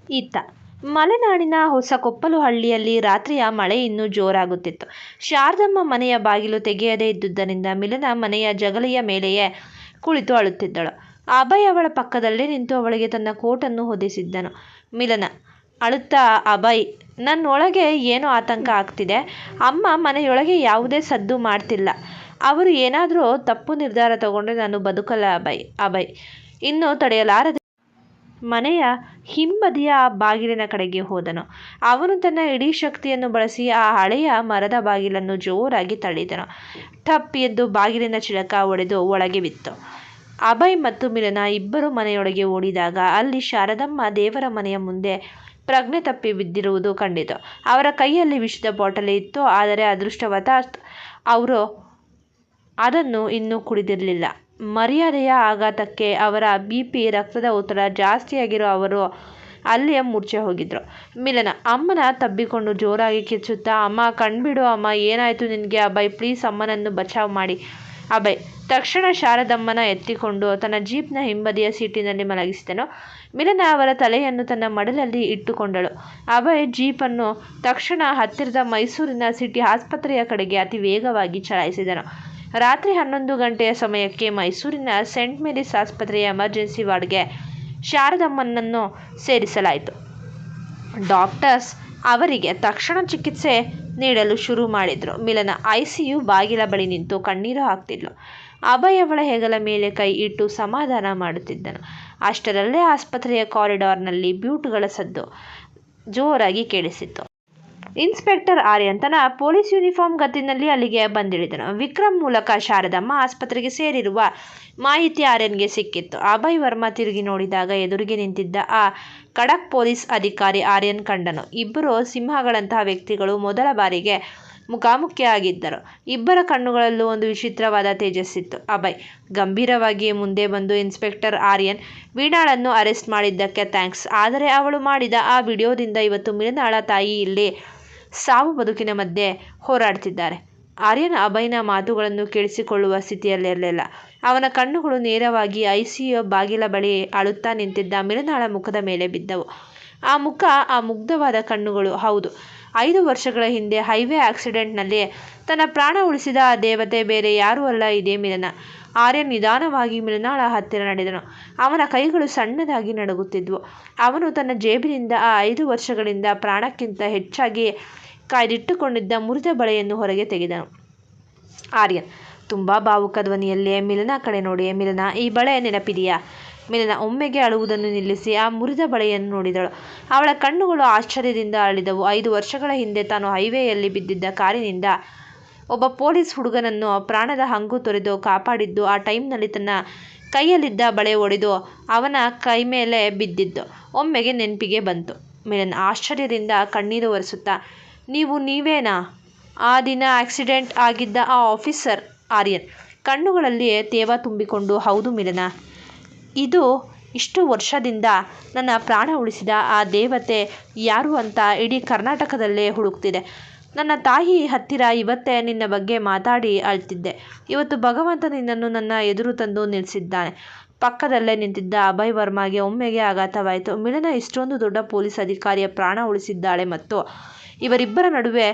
ಇತ್ತ ಮಲೆನಾಡಿನ ಹೊಸಕೊಪ್ಪಲು ಹಳ್ಳಿಯಲ್ಲಿ ರಾತ್ರಿಯ ಮಳೆ ಇನ್ನೂ ಜೋರಾಗುತ್ತಿತ್ತು. ಶಾರದಮ್ಮ ಮನೆಯ ಬಾಗಿಲು ತೆಗೆಯದೇ ಇದ್ದುದರಿಂದ ಮಿಲನ ಮನೆಯ ಜಗಲಿಯ ಮೇಲೆಯೇ ಕುಳಿತು ಅಳುತ್ತಿದ್ದಳು. ಅಭಯ್ ಅವಳ ಪಕ್ಕದಲ್ಲೇ ನಿಂತು ಅವಳಿಗೆ ತನ್ನ ಕೋಟನ್ನು ಹೊದಿಸಿದ್ದನು. ಮಿಲನ ಅಳುತ್ತಾ, ಅಭಯ್, ನನ್ನೊಳಗೆ ಏನೋ ಆತಂಕ ಆಗ್ತಿದೆ. ಅಮ್ಮ ಮನೆಯೊಳಗೆ ಯಾವುದೇ ಸದ್ದು ಮಾಡ್ತಿಲ್ಲ. ಅವರು ಏನಾದರೂ ತಪ್ಪು ನಿರ್ಧಾರ ತಗೊಂಡ್ರೆ ನಾನು ಬದುಕಲ್ಲ ಅಭಯ್ ಇನ್ನೂ ತಡೆಯಲಾರದೆ ಮನೆಯ ಹಿಂಬದಿಯ ಬಾಗಿಲಿನ ಕಡೆಗೆ ಹೋದನು. ಅವನು ತನ್ನ ಇಡೀ ಶಕ್ತಿಯನ್ನು ಬಳಸಿ ಆ ಹಳೆಯ ಮರದ ಬಾಗಿಲನ್ನು ಜೋರಾಗಿ ತಳ್ಳಿದನು. ಟಪ್ ಎದ್ದು ಬಾಗಿಲಿನ ಚಿಲಕ ಒಡೆದು ಒಳಗೆ ಬಿತ್ತು. ಅಭಯ್ ಮತ್ತು ಮಿಲನ ಇಬ್ಬರು ಮನೆಯೊಳಗೆ ಓಡಿದಾಗ ಅಲ್ಲಿ ಶಾರದಮ್ಮ ದೇವರ ಮನೆಯ ಮುಂದೆ ಪ್ರಜ್ಞೆ ತಪ್ಪಿ ಬಿದ್ದಿರುವುದು ಕಂಡಿತು. ಅವರ ಕೈಯಲ್ಲಿ ವಿಷದ ಬಾಟಲಿ ಇತ್ತು. ಆದರೆ ಅದೃಷ್ಟವಶಾತ್ ಅವರು ಅದನ್ನು ಇನ್ನೂ ಕುಡಿದಿರಲಿಲ್ಲ. ಮರ್ಯಾದೆಯ ಆಘಾತಕ್ಕೆ ಅವರ BP, ರಕ್ತದ ಒತ್ತಡ ಜಾಸ್ತಿಯಾಗಿರೋ ಅವರು ಅಲ್ಲಿಯೇ ಮೂರ್ಛೆ ಹೋಗಿದ್ರು. ಮಿಲನ ಅಮ್ಮನ ತಬ್ಬಿಕೊಂಡು ಜೋರಾಗಿ ಕಿಚ್ಚುತ್ತಾ, ಅಮ್ಮ ಕಣ್ಬಿಡು ಅಮ್ಮ, ಏನಾಯ್ತು ನಿನಗೆ? ಅಭಯ್ ಪ್ಲೀಸ್ ಅಮ್ಮನನ್ನು ಬಚಾವ್ ಮಾಡಿ. ಅಭಯ್ ತಕ್ಷಣ ಶಾರದಮ್ಮನ ಎತ್ತಿಕೊಂಡು ತನ್ನ ಜೀಪ್ನ ಹಿಂಬದಿಯ ಸೀಟಿನಲ್ಲಿ ಮಲಗಿಸಿದನು. ಮಿಲನ ಅವರ ತಲೆಯನ್ನು ತನ್ನ ಮಡಲಲ್ಲಿ ಇಟ್ಟುಕೊಂಡಳು. ಅಭಯ್ ಜೀಪನ್ನು ತಕ್ಷಣ ಹತ್ತಿರದ ಮೈಸೂರಿನ ಸಿಟಿ ಆಸ್ಪತ್ರೆಯ ಕಡೆಗೆ ಅತಿ ವೇಗವಾಗಿ ಚಲಾಯಿಸಿದನು. ರಾತ್ರಿ 11 ಗಂಟೆಯ ಸಮಯಕ್ಕೆ ಮೈಸೂರಿನ ಸೇಂಟ್ ಮೇರೀಸ್ ಆಸ್ಪತ್ರೆಯ ಎಮರ್ಜೆನ್ಸಿ ವಾರ್ಡ್ಗೆ ಶಾರದಮ್ಮನನ್ನು ಸೇರಿಸಲಾಯಿತು. ಡಾಕ್ಟರ್ಸ್ ಅವರಿಗೆ ತಕ್ಷಣ ಚಿಕಿತ್ಸೆ ನೀಡಲು ಶುರು ಮಾಡಿದ್ರು. ಮಿಲನ ICU ಬಾಗಿಲ ಬಳಿ ನಿಂತು ಕಣ್ಣೀರು ಹಾಕ್ತಿದ್ಲು. ಅಭಯ್ ಅವಳ ಹೆಗಲ ಮೇಲೆ ಕೈ ಇಟ್ಟು ಸಮಾಧಾನ ಮಾಡುತ್ತಿದ್ದನು. ಅಷ್ಟರಲ್ಲೇ ಆಸ್ಪತ್ರೆಯ ಕಾರಿಡಾರ್ನಲ್ಲಿ ಬ್ಯೂಟ್ಗಳ ಸದ್ದು ಜೋರಾಗಿ ಕೇಳಿಸಿತ್ತು. ಇನ್ಸ್ಪೆಕ್ಟರ್ ಆರ್ಯನ್ ತನ್ನ ಪೊಲೀಸ್ ಯೂನಿಫಾರ್ಮ್ ಗತ್ತಿನಲ್ಲಿ ಅಲ್ಲಿಗೆ ಬಂದಿಳಿದನು. ವಿಕ್ರಮ್ ಮೂಲಕ ಶಾರದಮ್ಮ ಆಸ್ಪತ್ರೆಗೆ ಸೇರಿರುವ ಮಾಹಿತಿ ಆರ್ಯನ್ಗೆ ಸಿಕ್ಕಿತ್ತು. ಅಭಯ್ ವರ್ಮಾ ತಿರುಗಿ ನೋಡಿದಾಗ ಎದುರಿಗೆ ನಿಂತಿದ್ದ ಆ ಖಡಕ್ ಪೊಲೀಸ್ ಅಧಿಕಾರಿ ಆರ್ಯನ್ ಕಂಡನು. ಇಬ್ಬರು ಸಿಂಹಗಳಂತಹ ವ್ಯಕ್ತಿಗಳು ಮೊದಲ ಬಾರಿಗೆ ಮುಖಾಮುಖಿಯಾಗಿದ್ದರು. ಇಬ್ಬರ ಕಣ್ಣುಗಳಲ್ಲೂ ಒಂದು ವಿಚಿತ್ರವಾದ ತೇಜಸ್ಸಿತ್ತು. ಅಭಯ್ ಗಂಭೀರವಾಗಿ ಮುಂದೆ ಬಂದು, ಇನ್ಸ್ಪೆಕ್ಟರ್ ಆರ್ಯನ್, ವೀಣಾಳನ್ನು ಅರೆಸ್ಟ್ ಮಾಡಿದ್ದಕ್ಕೆ ಥ್ಯಾಂಕ್ಸ್. ಆದರೆ ಅವಳು ಮಾಡಿದ ಆ ವಿಡಿಯೋದಿಂದ ಇವತ್ತು ಮಿಲನಾಳ ತಾಯಿ ಇಲ್ಲಿ ಸಾವು ಬದುಕಿನ ಮಧ್ಯೆ ಹೋರಾಡ್ತಿದ್ದಾರೆ. ಆರ್ಯನ್ ಅಭಯ್ನ ಮಾತುಗಳನ್ನು ಕೇಳಿಸಿಕೊಳ್ಳುವ ಸ್ಥಿತಿಯಲ್ಲಿರಲಿಲ್ಲ. ಅವನ ಕಣ್ಣುಗಳು ನೇರವಾಗಿ ICU ಬಾಗಿಲ ಬಳಿ ಅಳುತ್ತಾ ನಿಂತಿದ್ದ ಮಿಲನಾಳ ಮುಖದ ಮೇಲೆ ಬಿದ್ದವು. ಆ ಮುಖ, ಆ ಮುಗ್ಧವಾದ ಕಣ್ಣುಗಳು. ಹೌದು, 5 ವರ್ಷಗಳ ಹಿಂದೆ ಹೈವೇ ಆಕ್ಸಿಡೆಂಟ್ನಲ್ಲಿ ತನ್ನ ಪ್ರಾಣ ಉಳಿಸಿದ ಆ ದೇವತೆ ಬೇರೆ ಯಾರೂ ಅಲ್ಲ, ಇದೇ ಮಿಲನ. ಆರ್ಯನ್ ನಿಧಾನವಾಗಿ ಮಿಲನಾಳ ಹತ್ತಿರ ನಡೆದನು. ಅವನ ಕೈಗಳು ಸಣ್ಣದಾಗಿ ನಡುಗುತ್ತಿದ್ವು. ಅವನು ತನ್ನ ಜೇಬಿನಿಂದ ಆ 5 ವರ್ಷಗಳಿಂದ ಪ್ರಾಣಕ್ಕಿಂತ ಹೆಚ್ಚಾಗಿ ಕಾಯ್ದಿಟ್ಟುಕೊಂಡಿದ್ದ ಮುರಿದ ಬಳೆಯನ್ನು ಹೊರಗೆ ತೆಗೆದನು. ಆರ್ಯನ್ ತುಂಬಾ ಭಾವುಕ ಧ್ವನಿಯಲ್ಲಿ ಮಿಲನ ಕಡೆ ನೋಡಿ, ಮಿಲನ, ಈ ಬಳೆ ನೆನಪಿದೆಯಾ? ಮಿಲನ ಒಮ್ಮೆಗೆ ಅಳುವುದನ್ನು ನಿಲ್ಲಿಸಿ ಆ ಮುರಿದ ಬಳೆಯನ್ನು ನೋಡಿದಳು. ಅವಳ ಕಣ್ಣುಗಳು ಆಶ್ಚರ್ಯದಿಂದ ಅರಳಿದವು. 5 ವರ್ಷಗಳ ಹಿಂದೆ ತಾನು ಹೈವೇಯಲ್ಲಿ ಬಿದ್ದಿದ್ದ ಕಾರಿನಿಂದ ಒಬ್ಬ ಪೊಲೀಸ್ ಹುಡುಗನನ್ನು ಪ್ರಾಣದ ಹಂಗು ತೊರೆದು ಕಾಪಾಡಿದ್ದು, ಆ ಟೈಮ್ನಲ್ಲಿ ತನ್ನ ಕೈಯಲ್ಲಿದ್ದ ಬಳೆ ಒಡೆದು ಅವನ ಕೈ ಮೇಲೆ ಬಿದ್ದಿದ್ದು ಒಮ್ಮೆಗೆ ನೆನಪಿಗೆ ಬಂತು. ಮಿಲನ್ ಆಶ್ಚರ್ಯದಿಂದ ಕಣ್ಣೀರು ಒರೆಸುತ್ತಾ, ನೀವೇನಾ ಆ ದಿನ ಆಕ್ಸಿಡೆಂಟ್ ಆಗಿದ್ದ ಆ ಆಫೀಸರ್? ಆರ್ಯನ್ ಕಣ್ಣುಗಳಲ್ಲಿ ತೇವ ತುಂಬಿಕೊಂಡು, ಹೌದು ಮಿಲನ, ಇಷ್ಟು ವರ್ಷದಿಂದ ನನ್ನ ಪ್ರಾಣ ಉಳಿಸಿದ ಆ ದೇವತೆ ಯಾರು ಅಂತ ಇಡೀ ಕರ್ನಾಟಕದಲ್ಲೇ ಹುಡುಕ್ತಿದೆ. ನನ್ನ ತಾಯಿ ಹತ್ತಿರ ಇವತ್ತೇ ನಿನ್ನ ಬಗ್ಗೆ ಮಾತಾಡಿ ಅಳ್ತಿದ್ದೆ. ಇವತ್ತು ಭಗವಂತ ನಿನ್ನನ್ನು ನನ್ನ ಎದುರು ತಂದು ನಿಲ್ಲಿಸಿದ್ದಾನೆ. ಪಕ್ಕದಲ್ಲೇ ನಿಂತಿದ್ದ ಅಭಯ್ ವರ್ಮಾಗೆ ಒಮ್ಮೆಗೆ ಆಘಾತವಾಯಿತು. ಮಿಲನ ಇಷ್ಟೊಂದು ದೊಡ್ಡ ಪೊಲೀಸ್ ಅಧಿಕಾರಿಯ ಪ್ರಾಣ ಉಳಿಸಿದ್ದಾಳೆ ಮತ್ತು ಇವರಿಬ್ಬರ ನಡುವೆ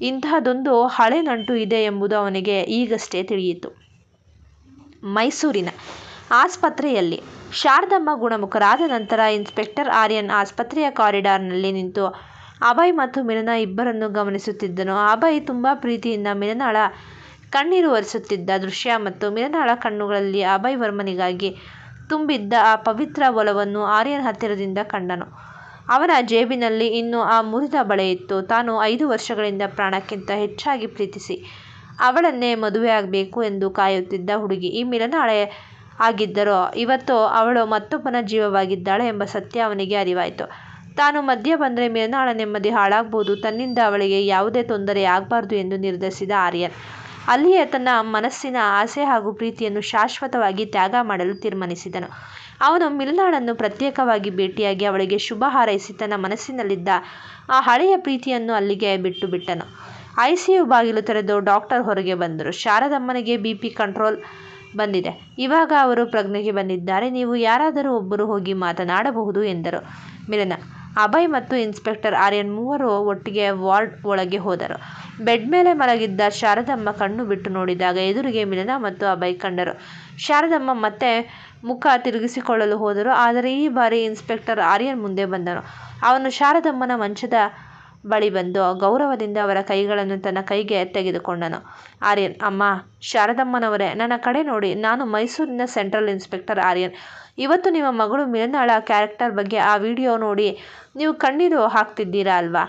ಇಂತಹದೊಂದು ಹಳೆ ನಂಟು ಇದೆ ಎಂಬುದು ಅವನಿಗೆ ಈಗಷ್ಟೇ ತಿಳಿಯಿತು. ಮೈಸೂರಿನ ಆಸ್ಪತ್ರೆಯಲ್ಲಿ ಶಾರದಮ್ಮ ಗುಣಮುಖರಾದ ನಂತರ ಇನ್ಸ್ಪೆಕ್ಟರ್ ಆರ್ಯನ್ ಆಸ್ಪತ್ರೆಯ ಕಾರಿಡಾರ್ನಲ್ಲಿ ನಿಂತು ಅಭಯ್ ಮತ್ತು ಮಿಲನ ಇಬ್ಬರನ್ನು ಗಮನಿಸುತ್ತಿದ್ದನು. ಅಭಯ್ ತುಂಬಾ ಪ್ರೀತಿಯಿಂದ ಮಿಲನಾಳ ಕಣ್ಣೀರು ಒರೆಸುತ್ತಿದ್ದ ದೃಶ್ಯ ಮತ್ತು ಮಿಲನಾಳ ಕಣ್ಣುಗಳಲ್ಲಿ ಅಭಯ್ ವರ್ಮನಿಗಾಗಿ ತುಂಬಿದ್ದ ಆ ಪವಿತ್ರ ಒಲವನ್ನು ಆರ್ಯನ್ ಹತ್ತಿರದಿಂದ ಕಂಡನು. ಅವನ ಜೇಬಿನಲ್ಲಿ ಇನ್ನೂ ಆ ಮುರಿದ ಬಳೆ ಇತ್ತು. ತಾನು 5 ವರ್ಷಗಳಿಂದ ಪ್ರಾಣಕ್ಕಿಂತ ಹೆಚ್ಚಾಗಿ ಪ್ರೀತಿಸಿ ಅವಳನ್ನೇ ಮದುವೆಯಾಗಬೇಕು ಎಂದು ಕಾಯುತ್ತಿದ್ದ ಹುಡುಗಿ ಈ ಮಿಲನಾಳೆ ಆಗಿದ್ದರೂ ಇವತ್ತು ಅವಳು ಮತ್ತೊಬ್ಬನ ಜೀವವಾಗಿದ್ದಾಳೆ ಎಂಬ ಸತ್ಯ ಅವನಿಗೆ ಅರಿವಾಯಿತು. ತಾನು ಮಧ್ಯೆ ಬಂದರೆ ಮಿಲನಾಳ ನೆಮ್ಮದಿ ಹಾಳಾಗಬಹುದು, ತನ್ನಿಂದ ಅವಳಿಗೆ ಯಾವುದೇ ತೊಂದರೆ ಆಗಬಾರದು ಎಂದು ನಿರ್ಧರಿಸಿದ ಆರ್ಯನ್ ಅಲ್ಲಿಯೇ ತನ್ನ ಮನಸ್ಸಿನ ಆಸೆ ಹಾಗೂ ಪ್ರೀತಿಯನ್ನು ಶಾಶ್ವತವಾಗಿ ತ್ಯಾಗ ಮಾಡಲು ತೀರ್ಮಾನಿಸಿದನು. ಅವನು ಮಿಲನಾಳನ್ನು ಪ್ರತ್ಯೇಕವಾಗಿ ಭೇಟಿಯಾಗಿ ಅವಳಿಗೆ ಶುಭ ಹಾರೈಸಿ ತನ್ನ ಮನಸ್ಸಿನಲ್ಲಿದ್ದ ಆ ಹಳೆಯ ಪ್ರೀತಿಯನ್ನು ಅಲ್ಲಿಗೆ ಬಿಟ್ಟನು. ICU ಬಾಗಿಲು ತೆರೆದು ಡಾಕ್ಟರ್ ಹೊರಗೆ ಬಂದರು. ಶಾರದಮ್ಮನಿಗೆ BP ಕಂಟ್ರೋಲ್ ಬಂದಿದೆ. ಇವಾಗ ಅವರು ಪ್ರಜ್ಞೆಗೆ ಬಂದಿದ್ದಾರೆ. ನೀವು ಯಾರಾದರೂ ಒಬ್ಬರು ಹೋಗಿ ಮಾತನಾಡಬಹುದು ಎಂದರು. ಮಿಲನ ಅಭಯ್ ಮತ್ತು ಇನ್ಸ್ಪೆಕ್ಟರ್ ಆರ್ಯನ್ ಮೂವರು ಒಟ್ಟಿಗೆ ವಾರ್ಡ್ ಒಳಗೆ ಹೋದರು. ಬೆಡ್ ಮೇಲೆ ಮಲಗಿದ್ದ ಶಾರದಮ್ಮ ಕಣ್ಣು ಬಿಟ್ಟು ನೋಡಿದಾಗ ಎದುರಿಗೆ ಮಿಲನ ಮತ್ತು ಅಭಯ್ ಕಂಡರು. ಶಾರದಮ್ಮ ಮತ್ತೆ ಮುಖ ತಿರುಗಿಸಿಕೊಳ್ಳಲು ಹೋದರು. ಆದರೆ ಈ ಬಾರಿ ಇನ್ಸ್ಪೆಕ್ಟರ್ ಆರ್ಯನ್ ಮುಂದೆ ಬಂದನು. ಅವನು ಶಾರದಮ್ಮನ ಮಂಚದ ಬಳಿ ಬಂದು ಗೌರವದಿಂದ ಅವರ ಕೈಗಳನ್ನು ತನ್ನ ಕೈಗೆ ತೆಗೆದುಕೊಂಡನು. ಆರ್ಯನ್, ಅಮ್ಮ ಶಾರದಮ್ಮನವರೇ, ನನ್ನ ಕಡೆ ನೋಡಿ. ನಾನು ಮೈಸೂರಿನ ಸೆಂಟ್ರಲ್ ಇನ್ಸ್ಪೆಕ್ಟರ್ ಆರ್ಯನ್. ಇವತ್ತು ನಿಮ್ಮ ಮಗಳು ಮಿಲನಾಳ ಕ್ಯಾರೆಕ್ಟರ್ ಬಗ್ಗೆ ಆ ವಿಡಿಯೋ ನೋಡಿ ನೀವು ಕಣ್ಣೀರು ಹಾಕ್ತಿದ್ದೀರಾ ಅಲ್ವಾ?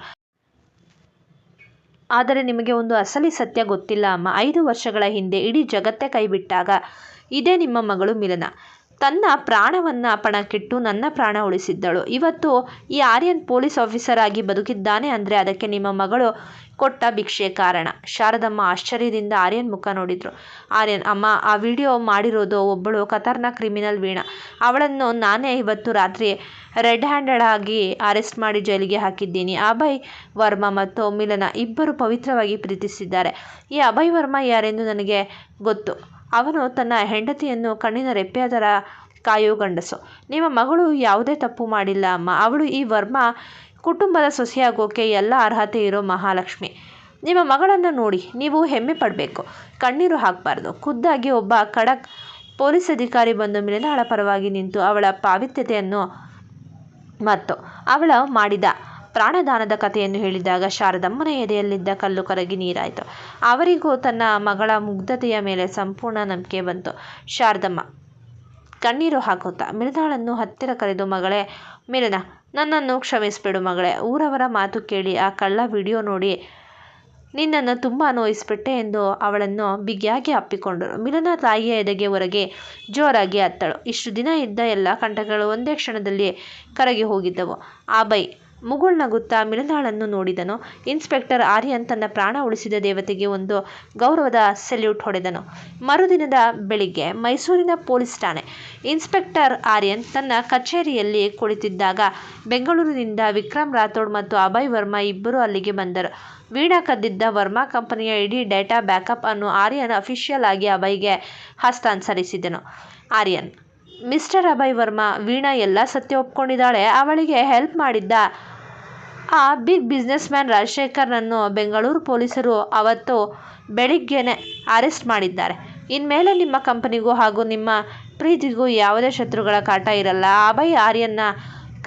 ಆದರೆ ನಿಮಗೆ ಒಂದು ಅಸಲಿ ಸತ್ಯ ಗೊತ್ತಿಲ್ಲ ಅಮ್ಮ. 5 ವರ್ಷಗಳ ಹಿಂದೆ ಇಡೀ ಜಗತ್ತೇ ಕೈಬಿಟ್ಟಾಗ ಇದೇ ನಿಮ್ಮ ಮಗಳು ಮಿಲನ ತನ್ನ ಪ್ರಾಣವನ್ನ ಪಣಕ್ಕಿಟ್ಟು ನನ್ನ ಪ್ರಾಣ ಉಳಿಸಿದ್ದಳು. ಇವತ್ತು ಈ ಆರ್ಯನ್ ಪೊಲೀಸ್ ಆಫೀಸರ್ ಆಗಿ ಬದುಕಿದ್ದಾನೆ ಅಂದರೆ ಅದಕ್ಕೆ ನಿಮ್ಮ ಮಗಳು ಕೊಟ್ಟ ಭಿಕ್ಷೆ ಕಾರಣ. ಶಾರದಮ್ಮ ಆಶ್ಚರ್ಯದಿಂದ ಆರ್ಯನ್ ಮುಖ ನೋಡಿದ್ರು. ಆರ್ಯನ್, ಅಮ್ಮ, ಆ ವಿಡಿಯೋ ಮಾಡಿರೋದು ಒಬ್ಬಳು ಖತರ್ನಾಕ್ ಕ್ರಿಮಿನಲ್ ವೀಣಾ. ಅವಳನ್ನು ನಾನೇ ಇವತ್ತು ರಾತ್ರಿ ರೆಡ್ ಹ್ಯಾಂಡೆಡ್ ಆಗಿ ಅರೆಸ್ಟ್ ಮಾಡಿ ಜೈಲಿಗೆ ಹಾಕಿದ್ದೀನಿ. ಅಭಯ್ ವರ್ಮಾ ಮತ್ತು ಮಿಲನ ಇಬ್ಬರು ಪವಿತ್ರವಾಗಿ ಪ್ರೀತಿಸಿದ್ದಾರೆ. ಈ ಅಭಯ್ ವರ್ಮಾ ಯಾರೆಂದು ನನಗೆ ಗೊತ್ತು. ಅವನು ತನ್ನ ಹೆಂಡತಿಯನ್ನು ಕಣ್ಣಿನ ರೆಪ್ಪೆಯ ಥರ ಕಾಯೋ ಗಂಡಸು. ನಿಮ್ಮ ಮಗಳು ಯಾವುದೇ ತಪ್ಪು ಮಾಡಿಲ್ಲ ಅಮ್ಮ. ಅವಳು ಈ ವರ್ಮಾ ಕುಟುಂಬದ ಸೊಸೆಯಾಗೋಕೆ ಎಲ್ಲ ಅರ್ಹತೆ ಇರೋ ಮಹಾಲಕ್ಷ್ಮಿ. ನಿಮ್ಮ ಮಗಳನ್ನು ನೋಡಿ ನೀವು ಹೆಮ್ಮೆ ಪಡಬೇಕು, ಕಣ್ಣೀರು ಹಾಕಬಾರ್ದು. ಖುದ್ದಾಗಿ ಒಬ್ಬ ಖಡಕ್ ಪೊಲೀಸ್ ಅಧಿಕಾರಿ ಬಂದು ಮಿಲನಾಳ ಪರವಾಗಿ ನಿಂತು ಅವಳ ಪಾವಿತ್ರ್ಯತೆಯನ್ನು ಮತ್ತು ಅವಳ ಮಾಡಿದ ಪ್ರಾಣದಾನದ ಕಥೆಯನ್ನು ಹೇಳಿದಾಗ ಶಾರದಮ್ಮನ ಎದೆಯಲ್ಲಿದ್ದ ಕಲ್ಲು ಕರಗಿ ನೀರಾಯಿತು. ಅವರಿಗೂ ತನ್ನ ಮಗಳ ಮುಗ್ಧತೆಯ ಮೇಲೆ ಸಂಪೂರ್ಣ ನಂಬಿಕೆ ಬಂತು. ಶಾರದಮ್ಮ ಕಣ್ಣೀರು ಹಾಕುತ್ತಾ ಮಿಲನಾಳನ್ನು ಹತ್ತಿರ ಕರೆದು, ಮಗಳೇ ಮಿಲನ, ನನ್ನನ್ನು ಕ್ಷಮಿಸಿಬಿಡು ಮಗಳೇ. ಊರವರ ಮಾತು ಕೇಳಿ ಆ ಕಳ್ಳ ವಿಡಿಯೋ ನೋಡಿ ನಿನ್ನನ್ನು ತುಂಬ ನೋಯಿಸ್ಬಿಟ್ಟೆ ಎಂದು ಅವಳನ್ನು ಬಿಗಿಯಾಗಿ ಅಪ್ಪಿಕೊಂಡರು. ಮಿಲನ ತಾಯಿಯ ಎದೆಗೆ ಹೊರಗೆ ಜೋರಾಗಿ ಅತ್ತಳು. ಇಷ್ಟು ದಿನ ಇದ್ದ ಎಲ್ಲ ಕಂಟಕಗಳು ಒಂದೇ ಕ್ಷಣದಲ್ಲಿ ಕರಗಿ ಹೋಗಿದ್ದವು. ಅಭಯ್ ಮುಗುಳ್ನಗುತ್ತಾ ಮಿಲನಾಳನ್ನು ನೋಡಿದನು. ಇನ್ಸ್ಪೆಕ್ಟರ್ ಆರ್ಯನ್ ತನ್ನ ಪ್ರಾಣ ಉಳಿಸಿದ ದೇವತೆಗೆ ಒಂದು ಗೌರವದ ಸೆಲ್ಯೂಟ್ ಹೊಡೆದನು. ಮರುದಿನದ ಬೆಳಿಗ್ಗೆ ಮೈಸೂರಿನ ಪೊಲೀಸ್ ಠಾಣೆ. ಇನ್ಸ್ಪೆಕ್ಟರ್ ಆರ್ಯನ್ ತನ್ನ ಕಚೇರಿಯಲ್ಲಿ ಕುಳಿತಿದ್ದಾಗ ಬೆಂಗಳೂರಿನಿಂದ ವಿಕ್ರಮ್ ರಾಥೋಡ್ ಮತ್ತು ಅಭಯ್ ವರ್ಮಾ ಇಬ್ಬರು ಅಲ್ಲಿಗೆ ಬಂದರು. ವೀಣಾ ಕದ್ದಿದ್ದ ವರ್ಮಾ ಕಂಪನಿಯ ಇಡೀ ಡೇಟಾ ಬ್ಯಾಕಪ್ ಅನ್ನು ಆರ್ಯನ್ ಅಫಿಷಿಯಲ್ ಆಗಿ ಅಭಯ್ಗೆ ಹಸ್ತಾಂತರಿಸಿದನು. ಆರ್ಯನ್, ಮಿಸ್ಟರ್ ಅಭಯ್ ವರ್ಮಾ, ವೀಣಾ ಎಲ್ಲ ಸತ್ಯ ಒಪ್ಕೊಂಡಿದ್ದಾಳೆ. ಅವಳಿಗೆ ಹೆಲ್ಪ್ ಮಾಡಿದ್ದ ಆ ಬಿಗ್ ಬಿಸ್ನೆಸ್ ಮ್ಯಾನ್ ರಾಜಶೇಖರ್ನನ್ನು ಬೆಂಗಳೂರು ಪೊಲೀಸರು ಅವತ್ತು ಬೆಳಿಗ್ಗೆನೆ ಅರೆಸ್ಟ್ ಮಾಡಿದ್ದಾರೆ. ಇನ್ಮೇಲೆ ನಿಮ್ಮ ಕಂಪನಿಗೂ ಹಾಗೂ ನಿಮ್ಮ ಪ್ರೀತಿಗೂ ಯಾವುದೇ ಶತ್ರುಗಳ ಕಾಟ ಇರಲ್ಲ. ಅಭಯ್ ಆರ್ಯನ್ನ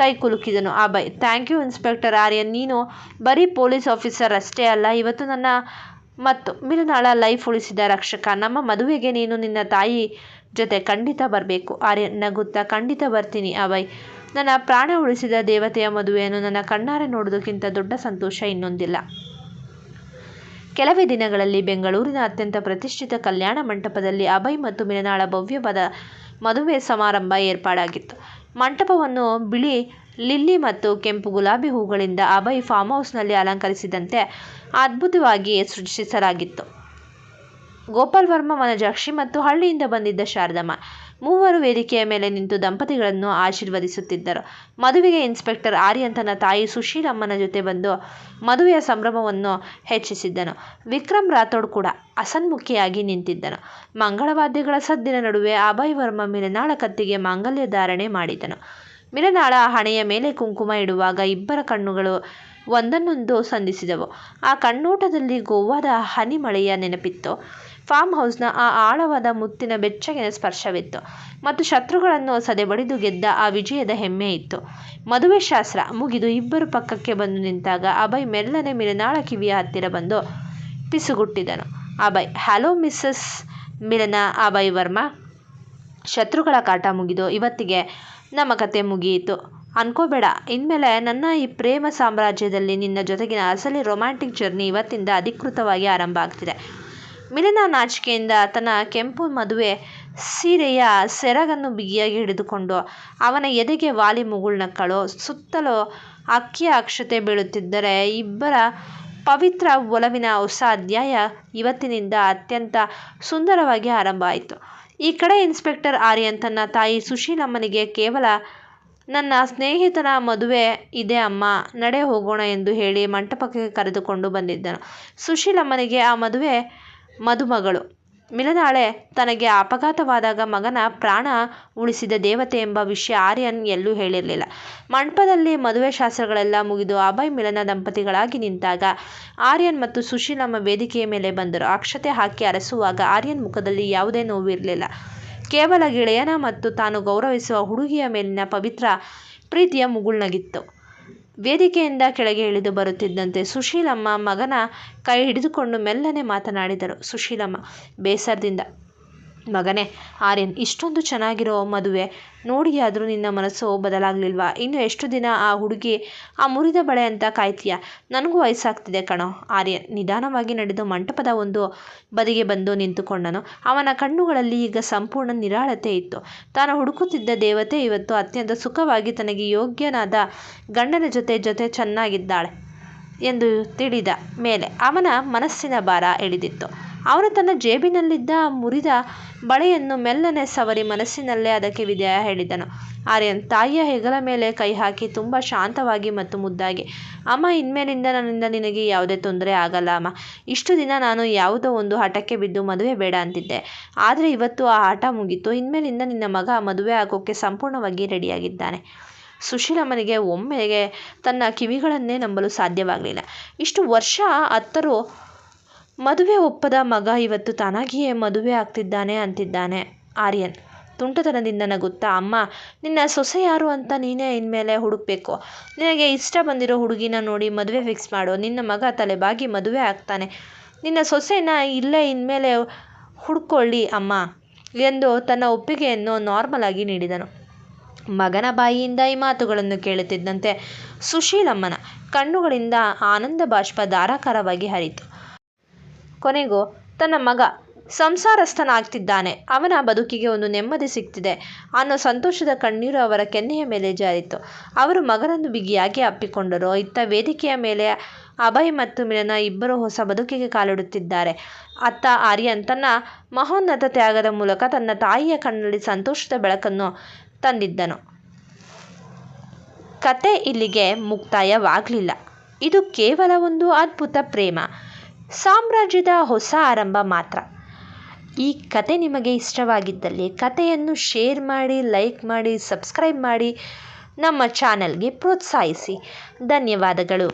ಕೈ ಕುಲುಕಿದನು. Abhay, thank you inspector Aryan. ನೀನು ಬರೀ ಪೊಲೀಸ್ ಆಫೀಸರ್ ಅಷ್ಟೇ ಅಲ್ಲ, ಇವತ್ತು ನನ್ನ ಮತ್ತು ಮಿಲನಾಳ ಲೈಫ್ ಉಳಿಸಿದ ರಕ್ಷಕ. ನಮ್ಮ ಮದುವೆಗೆ ನೀನು ನಿನ್ನ ತಾಯಿ ಜೊತೆ ಖಂಡಿತ ಬರಬೇಕು. ಆರ್ಯನ್ ನಗುತ್ತಾ, ಖಂಡಿತ ಬರ್ತೀನಿ ಅಭಯ್. ನನ್ನ ಪ್ರಾಣ ಉಳಿಸಿದ ದೇವತೆಯ ಮದುವೆಯನ್ನು ನನ್ನ ಕಣ್ಣಾರೆ ನೋಡೋದಕ್ಕಿಂತ ದೊಡ್ಡ ಸಂತೋಷ ಇನ್ನೊಂದಿಲ್ಲ. ಕೆಲವೇ ದಿನಗಳಲ್ಲಿ ಬೆಂಗಳೂರಿನ ಅತ್ಯಂತ ಪ್ರತಿಷ್ಠಿತ ಕಲ್ಯಾಣ ಮಂಟಪದಲ್ಲಿ ಅಭಯ್ ಮತ್ತು ಮಿಲನಾಳ ಭವ್ಯವಾದ ಮದುವೆ ಸಮಾರಂಭ ಏರ್ಪಾಡಾಗಿತ್ತು. ಮಂಟಪವನ್ನು ಬಿಳಿ ಲಿಲ್ಲಿ ಮತ್ತು ಕೆಂಪು ಗುಲಾಬಿ ಹೂಗಳಿಂದ ಅಭಯ್ ಫಾರ್ಮ್ ಹೌಸ್ನಲ್ಲಿ ಅಲಂಕರಿಸಿದಂತೆ ಅದ್ಭುತವಾಗಿ ಸೃಷ್ಟಿಸಲಾಗಿತ್ತು. ಗೋಪಾಲ್ ವರ್ಮಾ, ವನಜಾಕ್ಷಿ ಮತ್ತು ಹಳ್ಳಿಯಿಂದ ಬಂದಿದ್ದ ಶಾರದಮ್ಮ ಮೂವರು ವೇದಿಕೆಯ ಮೇಲೆ ನಿಂತು ದಂಪತಿಗಳನ್ನು ಆಶೀರ್ವದಿಸುತ್ತಿದ್ದರು. ಮದುವೆಗೆ ಇನ್ಸ್ಪೆಕ್ಟರ್ ಆರ್ಯನ್ ತನ್ನ ತಾಯಿ ಸುಶೀಲಮ್ಮನ ಜೊತೆ ಬಂದು ಮದುವೆಯ ಸಂಭ್ರಮವನ್ನು ಹೆಚ್ಚಿಸಿದ್ದನು. ವಿಕ್ರಮ್ ರಾಥೋಡ್ ಕೂಡ ಹಸನ್ಮುಖಿಯಾಗಿ ನಿಂತಿದ್ದನು. ಮಂಗಳವಾದ್ಯಗಳ ಸದ್ದಿನ ನಡುವೆ ಅಭಯ್ ವರ್ಮಾ ಮಿಲನಾಳ ಕತ್ತಿಗೆ ಮಾಂಗಲ್ಯ ಧಾರಣೆ ಮಾಡಿದನು. ಮಿಲನಾಳ ಹಣೆಯ ಮೇಲೆ ಕುಂಕುಮ ಇಡುವಾಗ ಇಬ್ಬರ ಕಣ್ಣುಗಳು ಒಂದನ್ನೊಂದು ಸಂಧಿಸಿದವು. ಆ ಕಣ್ಣೋಟದಲ್ಲಿ ಗೋವಾದ ಹನಿಮಳೆಯ ನೆನಪಿತ್ತು. ಫಾರ್ಮ್ ಹೌಸ್ನ ಆ ಆಳವಾದ ಮುತ್ತಿನ ಬೆಚ್ಚಗಿನ ಸ್ಪರ್ಶವಿತ್ತು ಮತ್ತು ಶತ್ರುಗಳನ್ನು ಸದೆಬಡಿದು ಗೆದ್ದ ಆ ವಿಜಯದ ಹೆಮ್ಮೆ ಇತ್ತು. ಮದುವೆ ಶಾಸ್ತ್ರ ಮುಗಿದು ಇಬ್ಬರು ಪಕ್ಕಕ್ಕೆ ಬಂದು ನಿಂತಾಗ ಅಭಯ್ ಮೆಲ್ಲನೆ ಮಿಲನಾಳ ಕಿವಿಯ ಹತ್ತಿರ ಬಂದು ಪಿಸುಗುಟ್ಟಿದನು. ಅಭಯ್, ಹಲೋ ಮಿಸ್ಸಸ್ ಮಿಲನ. ಅಭಯ್ ವರ್ಮಾ, ಶತ್ರುಗಳ ಕಾಟ ಮುಗಿದು ಇವತ್ತಿಗೆ ನಮ್ಮ ಕತೆ ಮುಗಿಯಿತು ಅನ್ಕೋಬೇಡ. ಇನ್ಮೇಲೆ ನನ್ನ ಈ ಪ್ರೇಮ ಸಾಮ್ರಾಜ್ಯದಲ್ಲಿ ನಿನ್ನ ಜೊತೆಗಿನ ಅಸಲಿ ರೊಮ್ಯಾಂಟಿಕ್ ಜರ್ನಿ ಇವತ್ತಿಂದ ಅಧಿಕೃತವಾಗಿ ಆರಂಭ ಆಗ್ತಿದೆ. ಮಿಲನ ನಾಚಿಕೆಯಿಂದ ತನ್ನ ಕೆಂಪು ಮದುವೆ ಸೀರೆಯ ಸೆರಗನ್ನು ಬಿಗಿಯಾಗಿ ಹಿಡಿದುಕೊಂಡು ಅವನ ಎದೆಗೆ ವಾಲಿ ಮುಗುಳ್ನಕ್ಕಳು. ಸುತ್ತಲೂ ಅಕ್ಕಿಯ ಅಕ್ಷತೆ ಬೀಳುತ್ತಿದ್ದರೆ ಇಬ್ಬರ ಪವಿತ್ರ ಒಲವಿನ ಹೊಸ ಅಧ್ಯಾಯ ಇವತ್ತಿನಿಂದ ಅತ್ಯಂತ ಸುಂದರವಾಗಿ ಆರಂಭ ಆಯಿತು. ಈ ಕಡೆ ಇನ್ಸ್ಪೆಕ್ಟರ್ ಆರ್ಯನ್ ತನ್ನ ತಾಯಿ ಸುಶೀಲಮ್ಮನಿಗೆ ಕೇವಲ ನನ್ನ ಸ್ನೇಹಿತನ ಮದುವೆ ಇದೆ ಅಮ್ಮ, ನಡೆ ಹೋಗೋಣ ಎಂದು ಹೇಳಿ ಮಂಟಪಕ್ಕೆ ಕರೆದುಕೊಂಡು ಬಂದಿದ್ದನು. ಸುಶೀಲಮ್ಮನಿಗೆ ಆ ಮದುವೆ ಮದುಮಗಳು ಮಿಲನಾಳೆ ತನಗೆ ಅಪಘಾತವಾದಾಗ ಮಗನ ಪ್ರಾಣ ಉಳಿಸಿದ ದೇವತೆ ಎಂಬ ವಿಷಯ ಆರ್ಯನ್ ಎಲ್ಲೂ ಹೇಳಿರಲಿಲ್ಲ. ಮಂಟಪದಲ್ಲಿ ಮದುವೆ ಶಾಸ್ತ್ರಗಳೆಲ್ಲ ಮುಗಿದು ಅಭಯ್ ಮಿಲನ ದಂಪತಿಗಳಾಗಿ ನಿಂತಾಗ ಆರ್ಯನ್ ಮತ್ತು ಸುಶೀಲಮ್ಮ ವೇದಿಕೆಯ ಮೇಲೆ ಬಂದರು. ಅಕ್ಷತೆ ಹಾಕಿ ಅರಸುವಾಗ ಆರ್ಯನ್ ಮುಖದಲ್ಲಿ ಯಾವುದೇ ನೋವು ಇರಲಿಲ್ಲ. ಕೇವಲ ಗೆಳೆಯನ ಮತ್ತು ತಾನು ಗೌರವಿಸುವ ಹುಡುಗಿಯ ಮೇಲಿನ ಪವಿತ್ರ ಪ್ರೀತಿಯ ಮುಗುಳ್ನಗಿತ್ತು. ವೇದಿಕೆಯಿಂದ ಕೆಳಗೆ ಇಳಿದು ಬರುತ್ತಿದ್ದಂತೆ ಸುಶೀಲಮ್ಮ ಮಗನ ಕೈ ಹಿಡಿದುಕೊಂಡು ಮೆಲ್ಲನೆ ಮಾತನಾಡಿದರು. ಸುಶೀಲಮ್ಮ ಬೇಸರದಿಂದ, ಮಗನೇ ಆರ್ಯನ್, ಇಷ್ಟೊಂದು ಚೆನ್ನಾಗಿರೋ ಮದುವೆ ನೋಡಿಯಾದರೂ ನಿನ್ನ ಮನಸ್ಸು ಬದಲಾಗಲಿಲ್ವಾ? ಇನ್ನು ಎಷ್ಟು ದಿನ ಆ ಹುಡುಗಿ ಆ ಮುರಿದ ಬಳೆ ಅಂತ ಕಾಯ್ತೀಯ? ನನಗೂ ವಯಸ್ಸಾಗ್ತಿದೆ ಕಣೋ. ಆರ್ಯನ್ ನಿಧಾನವಾಗಿ ನಡೆದು ಮಂಟಪದ ಒಂದು ಬದಿಗೆ ಬಂದು ನಿಂತುಕೊಂಡನು. ಅವನ ಕಣ್ಣುಗಳಲ್ಲಿ ಈಗ ಸಂಪೂರ್ಣ ನಿರಾಳತೆ ಇತ್ತು. ತಾನು ಹುಡುಕುತ್ತಿದ್ದ ದೇವತೆ ಇವತ್ತು ಅತ್ಯಂತ ಸುಖವಾಗಿ ತನಗೆ ಯೋಗ್ಯನಾದ ಗಂಡನ ಜೊತೆ ಚೆನ್ನಾಗಿದ್ದಾಳೆ ಎಂದು ತಿಳಿದ ಮೇಲೆ ಅವನ ಮನಸ್ಸಿನ ಭಾರ ಇಳಿದಿತ್ತು. ಅವನು ತನ್ನ ಜೇಬಿನಲ್ಲಿದ್ದ ಮುರಿದ ಬಳೆಯನ್ನು ಮೆಲ್ಲನೆ ಸವರಿ ಮನಸ್ಸಿನಲ್ಲೇ ಅದಕ್ಕೆ ವಿದಾಯ ಹೇಳಿದನು. ಆರ್ಯನ್ ತಾಯಿಯ ಹೆಗಲ ಮೇಲೆ ಕೈ ಹಾಕಿ ತುಂಬ ಶಾಂತವಾಗಿ ಮತ್ತು ಮುದ್ದಾಗಿ, ಅಮ್ಮ, ಇನ್ಮೇಲಿಂದ ನನ್ನಿಂದ ನಿನಗೆ ಯಾವುದೇ ತೊಂದರೆ ಆಗಲ್ಲ ಅಮ್ಮ. ಇಷ್ಟು ದಿನ ನಾನು ಯಾವುದೋ ಒಂದು ಹಠಕ್ಕೆ ಬಿದ್ದು ಮದುವೆ ಬೇಡ ಅಂತಿದ್ದೆ. ಆದರೆ ಇವತ್ತು ಆ ಹಠ ಮುಗೀತು. ಇನ್ಮೇಲಿಂದ ನಿನ್ನ ಮಗ ಮದುವೆ ಆಗೋಕ್ಕೆ ಸಂಪೂರ್ಣವಾಗಿ ರೆಡಿಯಾಗಿದ್ದಾನೆ. ಸುಶೀಲಮ್ಮನಿಗೆ ಒಮ್ಮೆಗೆ ತನ್ನ ಕಿವಿಗಳನ್ನೇ ನಂಬಲು ಸಾಧ್ಯವಾಗಲಿಲ್ಲ. ಇಷ್ಟು ವರ್ಷ ಅತ್ತರೂ ಮದುವೆ ಒಪ್ಪದ ಮಗ ಇವತ್ತು ತಾನಾಗಿಯೇ ಮದುವೆ ಆಗ್ತಿದ್ದಾನೆ ಅಂತಿದ್ದಾನೆ. ಆರ್ಯನ್ ತುಂಟತನದಿಂದ ನಗುತ್ತಾ, ಅಮ್ಮ, ನಿನ್ನ ಸೊಸೆ ಯಾರು ಅಂತ ನೀನೇ ಇನ್ಮೇಲೆ ಹುಡುಕ್ಬೇಕು. ನಿನಗೆ ಇಷ್ಟ ಬಂದಿರೋ ಹುಡುಗಿನ ನೋಡಿ ಮದುವೆ ಫಿಕ್ಸ್ ಮಾಡು. ನಿನ್ನ ಮಗ ತಲೆಬಾಗಿ ಮದುವೆ ಆಗ್ತಾನೆ. ನಿನ್ನ ಸೊಸೆನ ಇಲ್ಲೇ ಇನ್ಮೇಲೆ ಹುಡ್ಕೊಳ್ಳಿ ಅಮ್ಮ ಎಂದು ತನ್ನ ಒಪ್ಪಿಗೆಯನ್ನು ನಾರ್ಮಲ್ ಆಗಿ ನೀಡಿದನು. ಮಗನ ಬಾಯಿಯಿಂದ ಈ ಮಾತುಗಳನ್ನು ಕೇಳುತ್ತಿದ್ದಂತೆ ಸುಶೀಲಮ್ಮನ ಕಣ್ಣುಗಳಿಂದ ಆನಂದ ಬಾಷ್ಪ ಧಾರಾಕಾರವಾಗಿ ಹರಿತು. ಕೊನೆಗೂ ತನ್ನ ಮಗ ಸಂಸಾರಸ್ಥನಾಗ್ತಿದ್ದಾನೆ, ಅವನ ಬದುಕಿಗೆ ಒಂದು ನೆಮ್ಮದಿ ಸಿಗ್ತಿದೆ ಅನ್ನೋ ಸಂತೋಷದ ಕಣ್ಣೀರು ಅವರ ಕೆನ್ನೆಯ ಮೇಲೆ ಜಾರಿತು. ಅವರು ಮಗನನ್ನು ಬಿಗಿಯಾಗಿ ಅಪ್ಪಿಕೊಂಡರು. ಇತ್ತ ವೇದಿಕೆಯ ಮೇಲೆ ಅಭಯ್ ಮತ್ತು ಮಿಲನ ಇಬ್ಬರು ಹೊಸ ಬದುಕಿಗೆ ಕಾಲಿಡುತ್ತಿದ್ದಾರೆ. ಅತ್ತ ಆರ್ಯನ್ ತನ್ನ ಮಹೋನ್ನತ ತ್ಯಾಗದ ಮೂಲಕ ತನ್ನ ತಾಯಿಯ ಕಣ್ಣಲ್ಲಿ ಸಂತೋಷದ ಬೆಳಕನ್ನು ತಂದಿದ್ದನು. ಕತೆ ಇಲ್ಲಿಗೆ ಮುಕ್ತಾಯವಾಗಲಿಲ್ಲ. ಇದು ಕೇವಲ ಒಂದು ಅದ್ಭುತ ಪ್ರೇಮ ಸಾಮ್ರಾಜ್ಯದ ಹೊಸ ಆರಂಭ ಮಾತ್ರ. ಈ ಕತೆ ನಿಮಗೆ ಇಷ್ಟವಾಗಿದ್ದಲ್ಲಿ ಕತೆಯನ್ನು ಶೇರ್ ಮಾಡಿ, ಲೈಕ್ ಮಾಡಿ, ಸಬ್ಸ್ಕ್ರೈಬ್ ಮಾಡಿ, ನಮ್ಮ ಚಾನೆಲ್ಗೆ ಪ್ರೋತ್ಸಾಹಿಸಿ. ಧನ್ಯವಾದಗಳು.